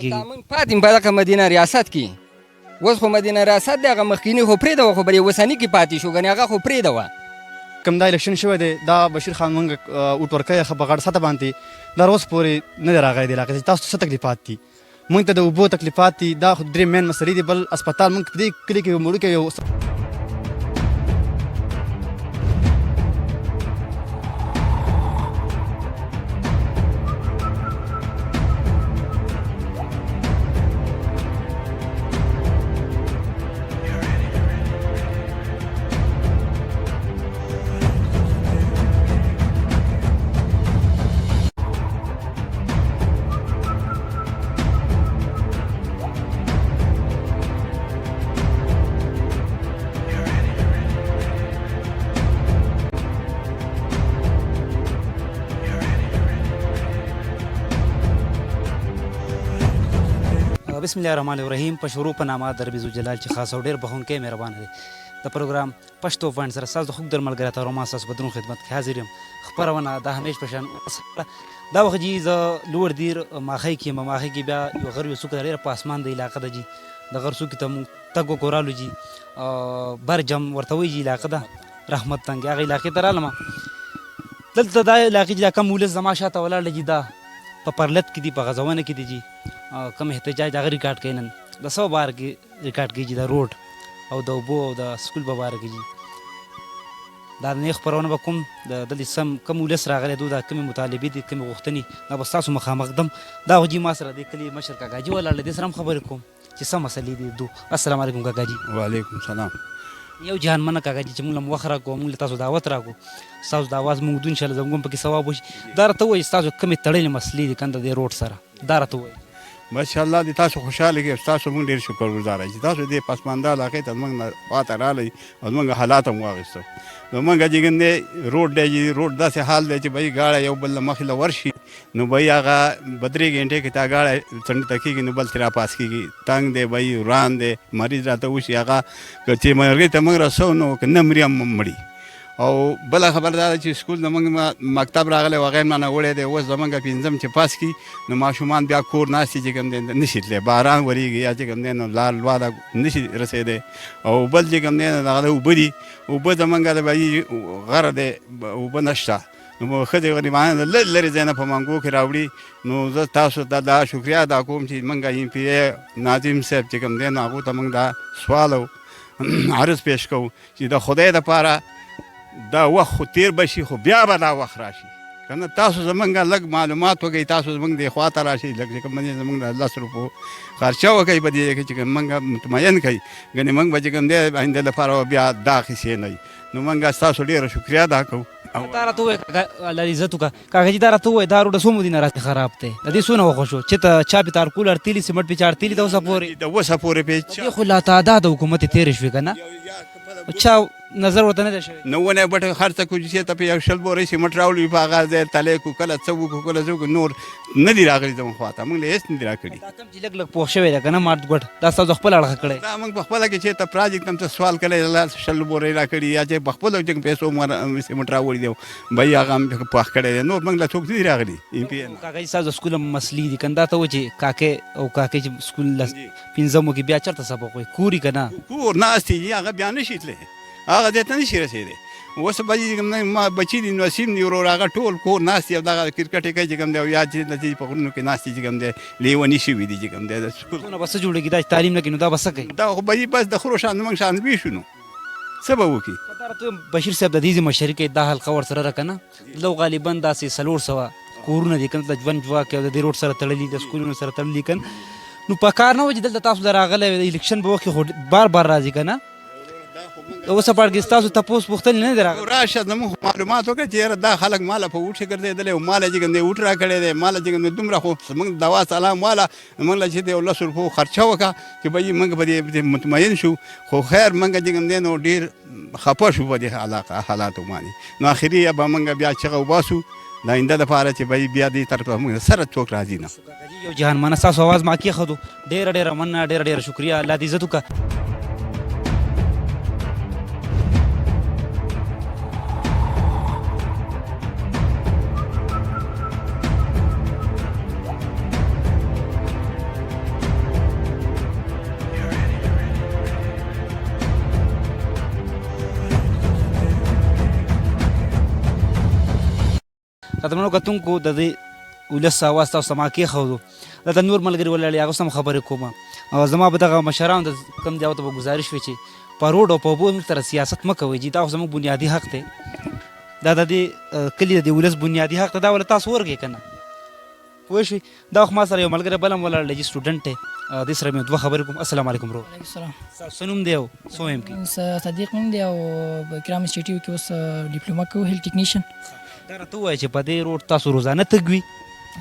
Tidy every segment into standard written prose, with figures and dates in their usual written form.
موږ پاتې په دغه مدینه ریاست کې اوس خو مدینه ریاست د هغه مخکیني خو پرېږده وه خو بل یې اوسني کې پاتې شو ګنې هغه خو پرېږده وه کوم دا الیکشن شوی دی دا بشیر خان مونږ اوټ ورکوی ښه په غټ سطح باندې دا اوس پورې نه دی راغلی دی علاقې تاسو څه تکلیفات دي مونږ ته د اوبو تکلیفات دي دا خو درې مین مسلې دي بل اسپتال مونږ په دې کلي کې وړوکی یو بسم الله الرحمن الرحیم په شروع په نامه د رب ذوالجلال چې خاص او ډېر بخښونکی مهربانه دی د پروګرام پشتو پوائنٹ سره ستاسو د خوږ در ملګری ته رحمان ستاسو په درون خدمت کې حاضر یم خپرونه د همیش په شان دا وخت جي زه لوړ دیر ماښۍ کې یم ماښۍ کې بیا یو غر یو څوک ده ډېره په اسمان د علاقه ده جي د غر څوکې ته مونږ تګ وکړالو جي برجم ورته وایي جي علاقه ده رحمت تنګ هغه علاقې ته رالم دلته دا علاقې چې دا کم ولس زما شاته ولاړ جي دا په پرلت کې دي په غزونه کې دي جي کم احتجاج هغه ریکارډ کوي نن د 100 بار کې ریکارډ کېږي د روډ او د اوبو او د سکول په باره کې جي دا نه خپرونه به کوم د دلته سم کم ولس راغلی دو دا کمې مطالبې دي کمې غوښتنې دا به ستاسو مخامخ دم دا خو جي ما سره د کلي مشر کاکا جي ولاړ دی سره هم خبرې کوم چې څه مسلې دي دو السلام علیکم کاکا جي وعلیکم سلام یو جهان مننه کاکا جي چې موږ له وخت راکړو موږ له تاسو دعوت راکړو ستاسو د اواز موږ دو انشاءالله زموږ هم پکې ثواب وشي دا راته ووایي ستاسو کمې تړلې مسلې دي کنده د روډ سره دا راته ووایي ماشاءالله د تاسو خوشحاله کې تاسو موږ ډېر شکر ګزار یو چې تاسو دې پسمانده علاقې ته موږ نه پاته راغلی او موږ حالات هم واخیستو نو موږ چې ګندې روډ دی روډ داسې حال دی چې بهی ګاډی یو بل مخې له ورشي نو بهی هغه به 3 غنټې کې تا ګاډی څنډې ته کېږي نو بل ترې راپاس کېږي تنګ دی بهی وران دی مریض راته وشي هغه که چې مرګۍ ته موږ رسو نو که نه مري هم مړي او بله خبر دا ده چې سکول زموږ مکتب راغلی و هغه یې مانه وړی دی اوس زموږ پنځم چې پاس کړي نو ماشومان بیا کور ناست دي چې کوم دی نشي تللی باران ورېږي یا چې کوم دی نو لار لواله نشي رسېدی او بل چې کوم دی نو دغه د اوبه دي اوبه زموږ د بهي غره دی اوبه نشته نو ښځې غریبانه د لرې لرې ځای نه په منګو کې راوړي نو زه تاسو ته دا شکریا ادا کوم چې موږ ایم پی اے ناظم صاحب چې کوم دی نو هغو ته موږ دا سوال او عرض پیش کوو چې د خدای دپاره دا وخت خو تیر بشي خو بیا به دا وخت راشي که نه تاسو زموږ لږ معلومات وکړئ تاسو زموږ دې خوا ته راشئ لږ چې کوم دی زموږ د 10 روپو خرچه وکړئ په دې کې چې موږ مطمئن کړئ ګنې موږ به چې کوم دی آینده لپاره بیا دا قیسې نه وي نو موږ ستاسو ډېره شکریا ادا کوو دا راته ووایه الله دې عزت وکړه کاکا جي دا راته ووایه دا روډه څو مودې نه راځي خراب دی د دې څونه وخت شو چې ته چا پې تارکول اړتلي سمټ پې چا اړتلي د اوسه پورې د اوسه پورې پې دې خو لا تعداد حکومت یې تېرې شوې که نه چا نظر ورته نه دی شوی نو ونه بټ خرڅه کو چې ته په یو شل بورې سیمټ راوړي په هغه ځای تلی کو کله څه وکړو کله څه وکړو نور نه دي راغلي زموږ خوا ته موږ له هېڅ نه دي راکړي دا کم چې لږ لږ پوه شوی دی که نه مات ګوټ دا ستاسو خپل اړخه کړی دا موږ په خپله کې چې ته پراجیکټ هم څه سوال کړی شل بورې راکړي یا چې په خپلو چې پیسو سیمټ راوړي دی بهي هغه هم پاخ کړی دی نور موږ له څوک نه دي راغلي کاکا جي ستاسو د سکول هم مسلې دي که نه دا ته وایي چې کاکې او کاکې چې سکول پنځمو کې بیا چېرته سبق وایي کور یې که نه کور ناست دي هغه بیا نشي تللی هغه ځای ته نشي رسېدی اوس به ما بچي دي نسیم دي ورور هغه ټول کور ناست دي او دغه کرکټ یې کوي چې کوم دی او یا چې په غرونو کې ناست دي چې کوم دی لیوني شوي دي چې کوم دی د سکول څونه به څه جوړېږي دا چې تعلیم نه کوي نو دا به څه کوي دا خو به بس د خرو شان موږ شان وي شو نو څه به وکړي دا راته بشیر صاحب د دې مشري کوي دا حلقه ورسره ده که نه لو غالبا داسې 400 کورونه دي که نه د ژوند جواک او د دې روډ سره تړلي د سکولونو سره تړلي که نو په کار نه و چې دلته تاسو د راغلی د الیکشن په وخت کې خو بار بار راځي که نه اوسه پاړ کې ستاسو تپوس پوښتنې نه دي راغلي راشه زموږ معلومات وکړه چې یاره دا خلک ماله په اوټ ګرځېدلی او ماله چې کوم دی اوټ راکړی دی ماله چې کوم دی دومره خو زموږ دوا سلام واله موږ له چې دی 10 روپو خرچه وکړه چې به موږ په دې مطمئن شو خو خیر موږ چې کوم دی نو ډېر خفه شو په دې حالاتو باندې نو اخري به موږ بیا چغه وباسو د آینده دپاره چې به بیا دې طرف موږ سره څوک راځي نه یو جهان مننه ستاسو اواز ما کېښودو ډېره ډېره مننه ډېره ډېره شکریه الله دې عزت وکړه درمنو کتونکو د دې ولس اواز تاسو ته ما کېښودو دلته نور ملګري ولاړ هغه سم خبرې کوم او زما به دغه مشرانو د کم دی ته به ګزارش وي چې په روډ او په اوبو موږ سره سیاست مه کوئ جي دا خو زموږ بنیادي حق دی دا د دې کلي د دې ولس بنیادي حق دی دا ولې تاسو ورکړئ که نه پوه شوي دا خو ما سره یو ملګری بل هم ولاړ دی جي سټوډنټ دی دې سره مې دوه خبرې کوم السلام علیکم برو وعلیکم السلام. ستاسو څه نوم دی او څه وایم کې صدیق نوم دی او کرام انسټیټیوټ کې اوس ډیپلوما کوو هیلث ټیکنیشن. دا راته ووایه چې په دې روډ تاسو روزانه تګ وي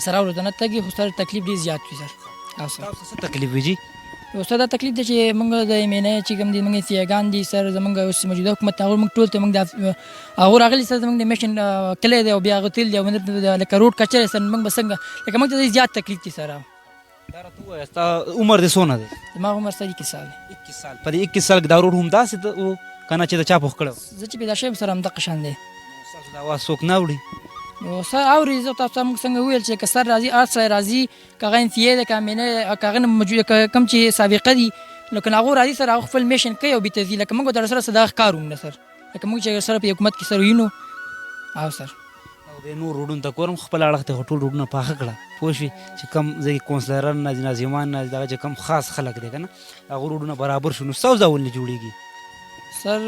سره ورځنه تګ وي خو سر تکلیف ډېر زیات وي سر. او سر تاسو څه تکلیف وي جي اوس دا تکلیف دی چې موږ د MNA چې کوم دي موږ سیاګان دي سر زموږ اوس موجوده حکومت هغه موږ ټول ته موږ د هغه راغلي سر زموږ د میشن کلی دی او بیا هغه تیل دی او لکه روډ کچره سر موږ به څنګه لکه موږ ته زیات تکلیف دي سر. دا راته ووایه ستا عمر دې څونه دی زما عمر سر 21 سال دی. 21 سال په دې 21 سال کې دا روډ هم داسې و که نه چې د چا پوښ کړی زه چې پیدا شویم سر همدغه شان دی. ستاسو د اواز څوک نه اوري نو سر اوري زه تاسو ته موږ څنګه وویل چې که سر راځي هر سړی راځي که هغه انفیې دی که MNA که هغه موجوده کوم چې سابقه دي لکه هغه راځي سر هغه خپل میشن کوي او بېرته ځي لکه موږ به در سره دغه کار ومنه سر لکه موږ چې سره په حکومت کې سر وینو. او سر او د نور روډونو ته ګورم خپل اړخ ته ټول روډونه پاخه کړه پوه شوې چې کم ځای کې کونسلران نه دي ناظمان نه دي دغه چې کم خاص خلک دی که نه هغه روډونه برابر شو نو ستاسو دا ولې جوړېږي سر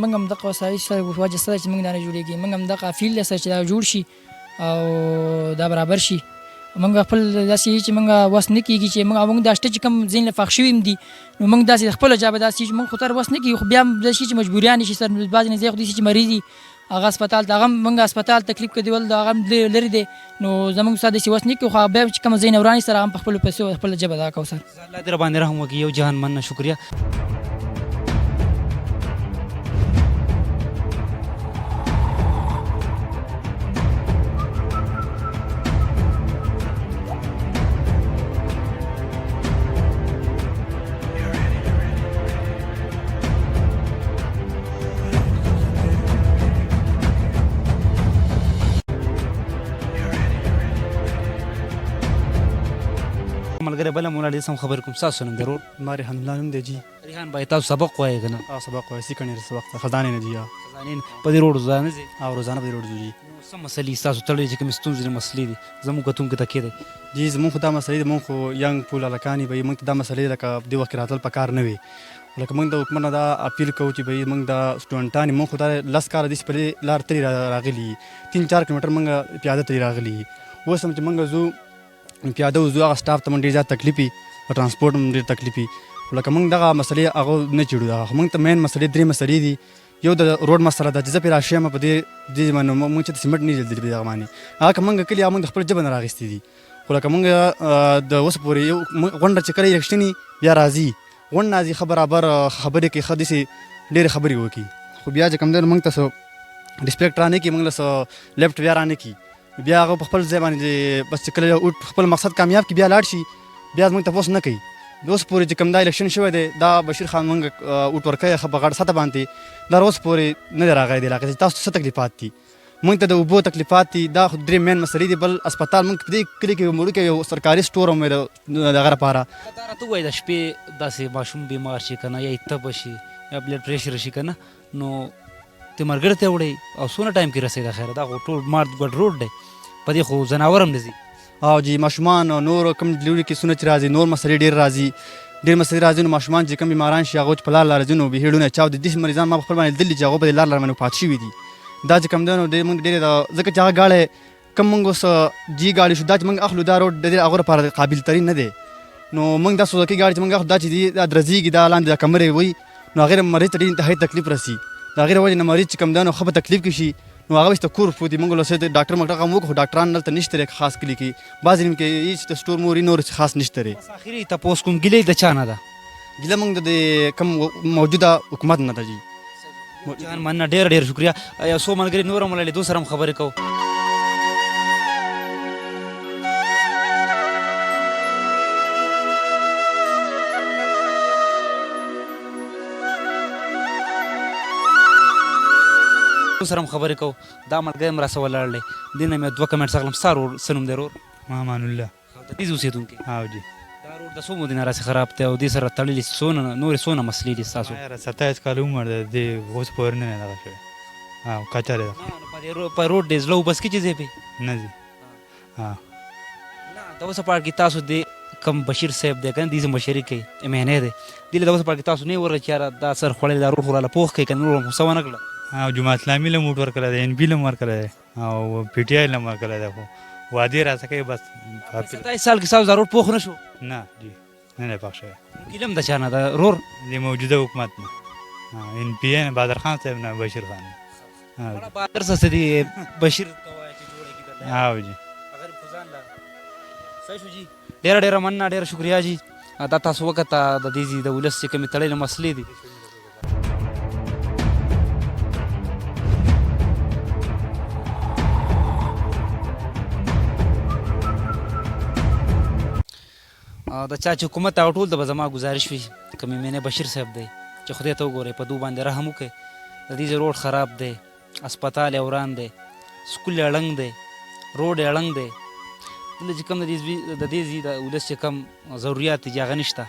موږ هم دغه وسایل سره وجه سره چې موږ دا نه جوړېږي موږ هم دغه فیل دی سر چې دا جوړ شي او دا برابر شي موږ خپل داسې چې موږ وس نه کېږي چې موږ دا شته چې کوم ځین له فخ شوي هم دي نو موږ داسې خپله جابه داسې چې موږ خو تر وس نه کېږي خو بیا هم دا شي چې مجبوریان شي سر بعضې نه ځای خو داسې چې مریض دي هغه هسپتال ته هغه هم موږ هسپتال تکلیف کې دیول هغه هم لرې دی نو زموږ سره داسې وس نه کېږي خو بیا چې کوم ځای نه ورانې سره هغه هم په خپلو پیسو خپله ژبه دا کوو سر. الله دې راباندې رحم وکړي یو جهان مننه شکریه. ملګری بل هم ولاړ دی سم خبرې کوم ستاسو نوم دی روډ ما ریحان الله نوم دی جی. ریحان بھائی تاسو سبق وایئ که نه سبق وایي سیکنډ ایئر وخت خزانې نه جی خزانین په دې روډ روزانه ځئ او روزانه په دې روډ ځو جی. نو څه مسلې ستاسو تړلې چې کومې ستونزې نه مسلې دي زموږ کتونکو ته کېدی جی زمونږ خو دا مسلې دي مونږ خو ینګ پول هلکان یو بهی مونږ ته دا مسلې لکه دې وخت کې راتلل په کار نه وي لکه مونږ د حکومت نه دا اپیل کوو چې بهی مونږ دا سټوډنټان مونږ خو دا 10 کاله داسې په دې لار تللي راغلي 3-4 کیلومتر مونږ پیاده تللي راغلي اوس هم چې مونږ ځو پیاده وځو هغه سټاف ته مونږ ډېر زیات تکلیف وي په ټرانسپورټ هم ډېر تکلیف وي لکه مونږ دغه مسلې هغه نه چېړو دغه خو مونږ ته مین مسلې 3 مسلې دي یو د روډ مسله ده چې زه پرې راشیم په دې باندې مونږ چې سیمنټ نه لیدلي په دغه باندې هغه که مونږ کلي هغه مونږ د خپل ژبه نه راغېستې دي خو لکه مونږ د اوس پورې یو غونډه چې کله الیکشن بیا راځي غونډه راځي ښه برابر خبرې کوي ښه داسې ډېرې خبرې وکړي خو بیا چې کوم دی مونږ ته څه ریسپیکټ رانه کړي مونږ له څه لیفټ بیا رانه کړي بیا هغه په خپل ځای باندې بس چې کله خپل مقصد کامیاب کړي بیا لاړ شي بیا زموږ تپوس نه کوي د اوس پورې چې کوم دا الیکشن شوی دی دا بشیر خان مونږ اوټ ورکوي ښه په غټ سطح باندې دا اوس پورې نه دی راغلی دی علاقې تاسو څه تکلیفات دي مونږ ته د اوبو تکلیفات دي دا خو 3 مین مسلې دي بل اسپتال مونږ په دې کلي کې وړوکی یو سرکاري سټور هم د دغه لپاره دا راته ووایي د شپې داسې ماشوم بیمار شي که نه یا یې تبه شي یا بلډ پریشر شي که نه نو ته ملګري ته وړئ او څونه ټایم کې رسئ د خیره دا خو ټول مار ګډ روډ دی په دې خو ځناور هم نه ځي او جی ماشومان نور کوم ډلیوري کیسونه چې راځي نور مسلې ډېر راځي نو ماشومان چې کوم بیماران شي هغه چې په لار راځي نو بهیړونه چاو د داسې مریضان ما په خپل باندې لیدلي چې هغه په دې لار باندې وفات شوي دي دا چې کوم دی نو ډېر مونږ ډېرې ځکه چې هغه ګاډی کوم مونږ اوس جي ګاډي شو دا چې مونږ اخلو دا روډ د دې هغو لپاره قابل ترین نه دی نو مونږ دا سوزکي ګاډي چې مونږ اخلو دا چې دي دا درځېږي دا لاندې دا کمرې وي نو هغې مریض ته ډېر انتهایي تکلیف رسي د هغې د وجې نه مریض چې کوم دی نو ښه په تکلیف کې شي نو هغه وایي کور پروت دي مونږ له څه ډاکټر مکټر هم وکړو خو ډاکټران دلته نشته دی خاص کلي کې بعضې نیم کې هېڅ د سټور مور نور خاص نشته دی بس اخري تپوس کوم ګیلې د چا نه ده ګیله مونږ د کوم موجوده حکومت نه ده جي جان مننه ډېر شکریه یو څو ملګري نور هم ولاړې دو سره هم خبرې کوو سره هم خبرې کوو دا ملګری هم راسه ولاړ دی دې نه مې 2 کمنټس اخلم ستا رور څه نوم دی رور امان الله د دې اوسېدونکی او جی دا روډ د څو مودې نه راسې خراب دی او دې سره تړلې نورې څونه مسلې دي ستاسو 27 کاله عمر دی دې اوس پورې نه دغه شوی کچره ده په روډ دی زړه وبس کې چې ځای پې نه ځي نه د اوسه پاړ کې تاسو د کم بشیر صاحب دی که نه دې مشري کوي مهنی دی دې له د اوسه پاړ کې تاسو نه ورغله چې یاره دا سر خوړلی دا روډ خو راله پوخ کوي که نور هم څه ونه کړله او جماعت اسلامي له موټ ورکړی دی NP له ورکړی دی او PTI له ورکړی دی خو وعدې راڅه کوي بس 27 سال کې ستاسو دا روډ پوخ نه شو نه جی نه پاک شوی علم د چا نه ده رور د موجوده حکومت نه NP نه بادر خان صاحب نه بشیر خان بادر څه دي بشیر ته وایي چې جوړه کېدل او جی اگر خزان لا صحیح شو جی ډېره مننه ډېره شکریا جی دا تاسو وکړه د دې د ولس چې کومې تړلې مسلې دي د چا چې حکومت او ټول د به زما ګزارش وي که مې مینه بشیر صاحب دی چې خدای ته وګورئ په دو باندې رحم وکړئ د دې روډ خراب دی اسپتال یې وران دی سکول یې ړنګ دی روډ یې ړنګ دی دلته چې کوم د دې د ولس چې کوم ضروریات دي هغه نشته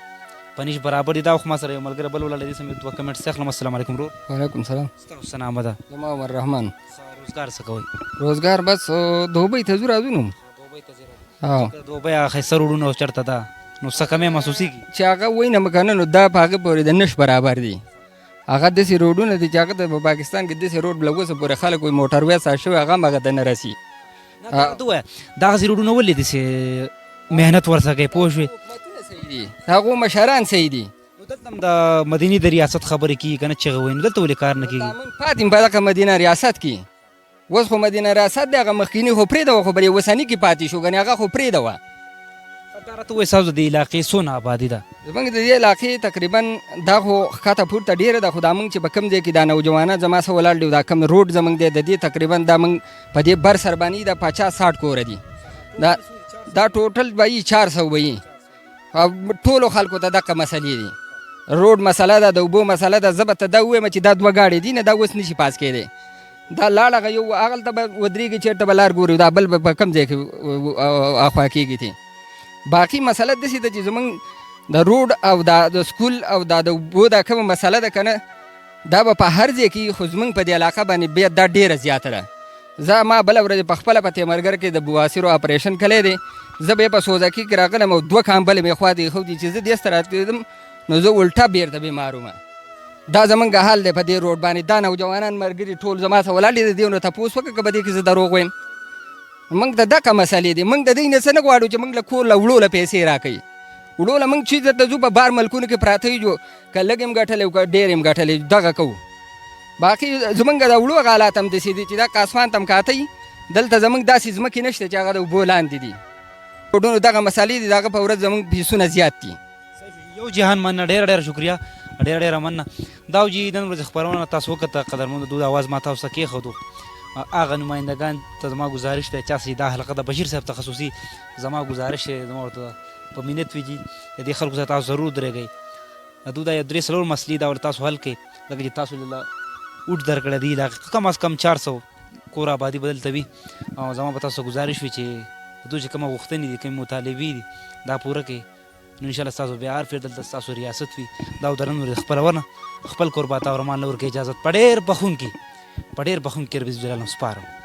په نش برابر دي دا خو ما سره یو ملګری بل ولاړ دی سمې دوه کمنټس اخلم السلام علیکم ورور وعلیکم السلام ستاسو څه نامه ده زما عمر رحمان روزګار څه کوئ روزګار بس دوبۍ ته ځو راځو نو دوبۍ ته ځئ دوبۍ هغه ښایسته روډونه چېرته ده نو څه کمې محسوسېږي چې هغه وایي نه مکنه نو دا په هغه پورې د نش برابر دي هغه داسې روډونه دي چې هغه په پاکستان کې داسې روډ له اوسه پورې خلک وایي موټروی سا شوی هغه هم هغه ته نه رسي ته ووایه دغسې روډونه ولې داسې محنت ورڅه کوي پوه شوې حکومتونه صحیح دي هغو مشران صحیح دي نو دلته هم د مدینې د ریاست خبرې کېږي که نه چغې وایي نو دلته ولې کار نه کېږي موږ پاتې په دغه مدینه ریاست کې اوس خو مدینه ریاست دی هغه مخکیني خو پرېږده وه خو بل یې اوسني کې پاتې شو ګنې هغه خو پرېږده وه دا راته ووایه ستاسو د علاقې څونه آبادي ده زموږ د دې علاقې تقریبا دا خو ښکته پورته ډېره ده خو دا موږ چې په کوم ځای کې دا نوجوانان زما څه ولاړ دي دا کوم روډ زموږ دی د دې تقریبا دا موږ په دې بر سر باندې د 50-60 کوره دي دا ټوټل به یي 400 به یي ټولو خلکو ته دغه مسلې دي روډ مسله ده د اوبو مسله ده زه به ته دا ووایم چې دا 2 ګاډې دي نه دا اوس نشي پاس کېدی دا لاړ هغه یو هغلته به ودرېږي چېرته به لار ګوري دا بل به په کوم ځای کې اخوا کېږي تي باقي مسله داسې ده چې زموږ د روډ او د سکول او د اوبو دا کومه مسله ده که نه دا به په هر ځای کې خو زموږ په دې علاقه باندې بیا دا ډېره زیاته ده زه ما بله ورځ په خپله په تیمرګر کې د بواسیرو اپریشن کلی دی زه به یې په سوزکي کې راغلم او 2 کامبلې مې خوا ته ایښودي چې زه دې ته راتېدم نو زه الټه بېرته بیمار وم دا زمونږ حال دی په دې روډ باندې دا نوجوانان ملګري ټول زما څه ولاړ دي د دې نو تپوس وکړه که په دې کې زه دروغ وایم موږ د دغه مسلې دي موږ د دې نه څه نه غواړو چې موږ له کور له وړو له پیسې راکوي وړو له موږ چې درته ځو په بار ملکونو کې پراته یو که لږ هم ګټلی که ډېر هم ګټلی دغه کوو باقي زمونږ د وړو هغه حالات هم داسې دي چې دا کاسمان ته هم کاته دلته زمونږ داسې ځمکې نشته چې هغه د اوبو لاندې دي روډونو دغه مسلې دي د هغه په ورځ زمونږ فیسونه زیات دي یو جهان مننه ډېره شکریا ډېره مننه دا جی نن ورځ خپرونه تاسو وکړه قدرمنو دود اواز ما تاسو ته کېښودو هغه نمایندګان ته زما ګزارش دی چا چې دا حلقه د بشیر صاحب تخصصي زما ګزارش دی زما ورته په مینت وي جي د دې خلکو سره تاسو ضرور درېږئ دو دا 3 مسلې دا ورته تاسو حل کړئ لکه چې تاسو له اوټ درکړی دی علاقې کم از کم 400 کور آبادي به دلته وي او زما به تاسو ګزارش وي چې دوی چې کومه غوښتنې دي کومې مطالبې دي دا پوره کړئ نو انشاءالله ستاسو بیا هر فیر دلته ستاسو ریاست وي دا د نن ورځ خپرونه خپل کور باته او رحمان له ورکې اجازت په ډېر بخښونکي رب عزوجل سپارم